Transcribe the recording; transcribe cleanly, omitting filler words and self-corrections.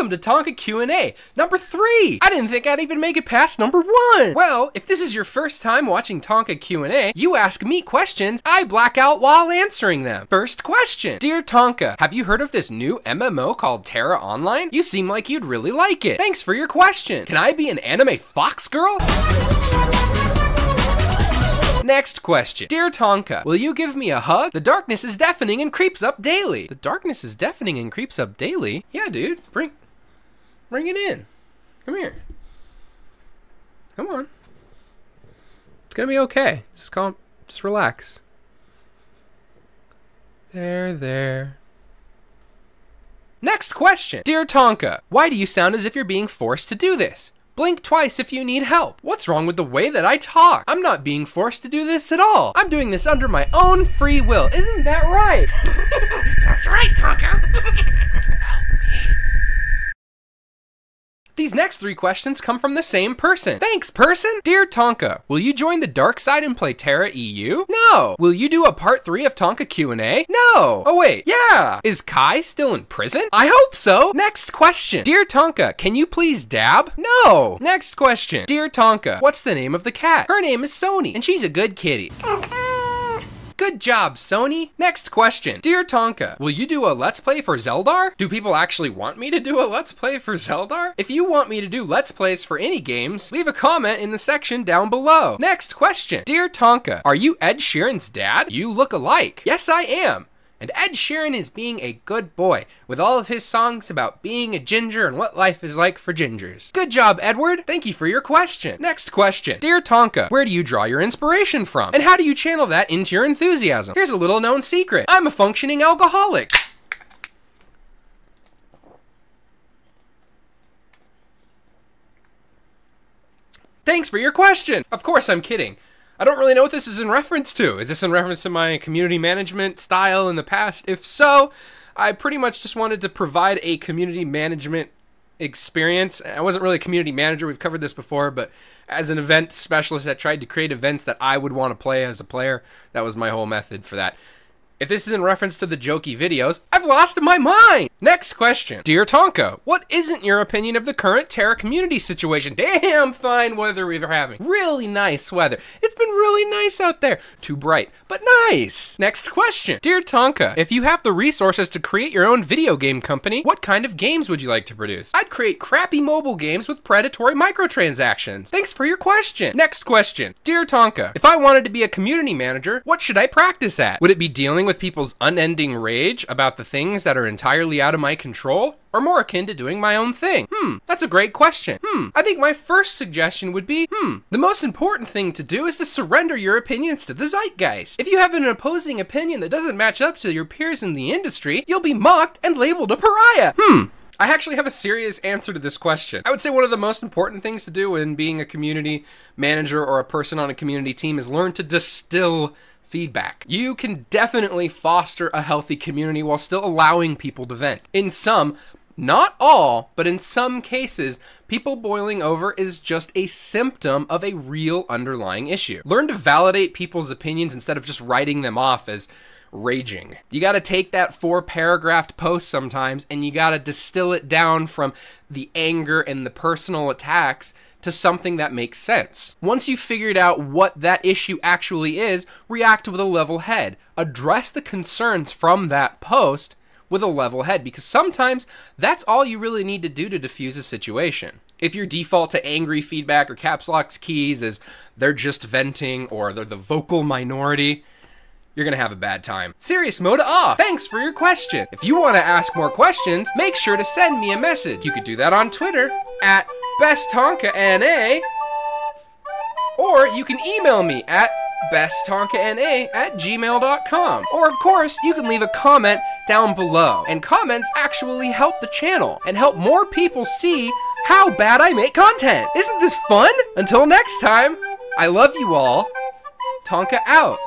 welcome to Tonka Q&A, number 3. I didn't think I'd even make it past number 1. Well, if this is your first time watching Tonka Q&A, you ask me questions, I black out while answering them. First question. Dear Tonka, have you heard of this new MMO called Tera Online? You seem like you'd really like it. Thanks for your question. Can I be an anime fox girl? Next question. Dear Tonka, will you give me a hug? The darkness is deafening and creeps up daily. The darkness is deafening and creeps up daily? Yeah, dude. Bring it in. Come here. Come on. It's gonna be okay. Just calm. Just relax. There. Next question. Dear Tonka, why do you sound as if you're being forced to do this? Blink twice if you need help. What's wrong with the way that I talk? I'm not being forced to do this at all. I'm doing this under my own free will. Isn't that right? That's right, Tonka. These next 3 questions come from the same person. Thanks, person! Dear Tonka, will you join the dark side and play Tera EU? No! Will you do a part 3 of Tonka Q&A? No! Oh wait, yeah! Is Kaai still in prison? I hope so! Next question. Dear Tonka, can you please dab? No! Next question. Dear Tonka, what's the name of the cat? Her name is Sony, and she's a good kitty. Good job, Sony. Next question. Dear Tonka, will you do a Let's Play for Zeldar? Do people actually want me to do a Let's Play for Zeldar? If you want me to do Let's Plays for any games, leave a comment in the section down below. Next question. Dear Tonka, are you Ed Sheeran's dad? You look alike. Yes, I am. And Ed Sheeran is being a good boy with all of his songs about being a ginger and what life is like for gingers. Good job, Edward. Thank you for your question. Next question. Dear Tonka, where do you draw your inspiration from? And how do you channel that into your enthusiasm? Here's a little known secret. I'm a functioning alcoholic. Thanks for your question. Of course, I'm kidding. I don't really know what this is in reference to. Is this in reference to my community management style in the past? If so, I pretty much just wanted to provide a community management experience. I wasn't really a community manager, we've covered this before, but as an event specialist that tried to create events that I would want to play as a player, that was my whole method for that. If this is in reference to the jokey videos, I've lost my mind! Next question. Dear Tonka, what isn't your opinion of the current Tera community situation? Damn fine weather we're having. Really nice weather. It's been really nice out there. Too bright, but nice. Next question. Dear Tonka, if you have the resources to create your own video game company, what kind of games would you like to produce? I'd create crappy mobile games with predatory microtransactions. Thanks for your question. Next question. Dear Tonka, if I wanted to be a community manager, what should I practice at? Would it be dealing with people's unending rage about the things that are entirely out of my control? Or more akin to doing my own thing? That's a great question. I think my first suggestion would be, the most important thing to do is to surrender your opinions to the zeitgeist. If you have an opposing opinion that doesn't match up to your peers in the industry, you'll be mocked and labeled a pariah. I actually have a serious answer to this question. I would say one of the most important things to do in being a community manager or a person on a community team is learn to distill feedback. You can definitely foster a healthy community while still allowing people to vent. In some, not all, but in some cases, people boiling over is just a symptom of a real underlying issue. Learn to validate people's opinions instead of just writing them off as raging. You gotta take that 4-paragraphed post sometimes and you gotta distill it down from the anger and the personal attacks to something that makes sense. Once you've figured out what that issue actually is, react with a level head. Address the concerns from that post with a level head, because sometimes that's all you really need to do to diffuse a situation. If your default to angry feedback or caps lock keys is they're just venting or they're the vocal minority, you're gonna have a bad time. Serious mode off. Thanks for your question. If you want to ask more questions, make sure to send me a message. You could do that on Twitter at besttonkana, or you can email me at besttonkana@gmail.com. Or of course, you can leave a comment down below. And comments actually help the channel and help more people see how bad I make content. Isn't this fun? Until next time, I love you all. Tonka out.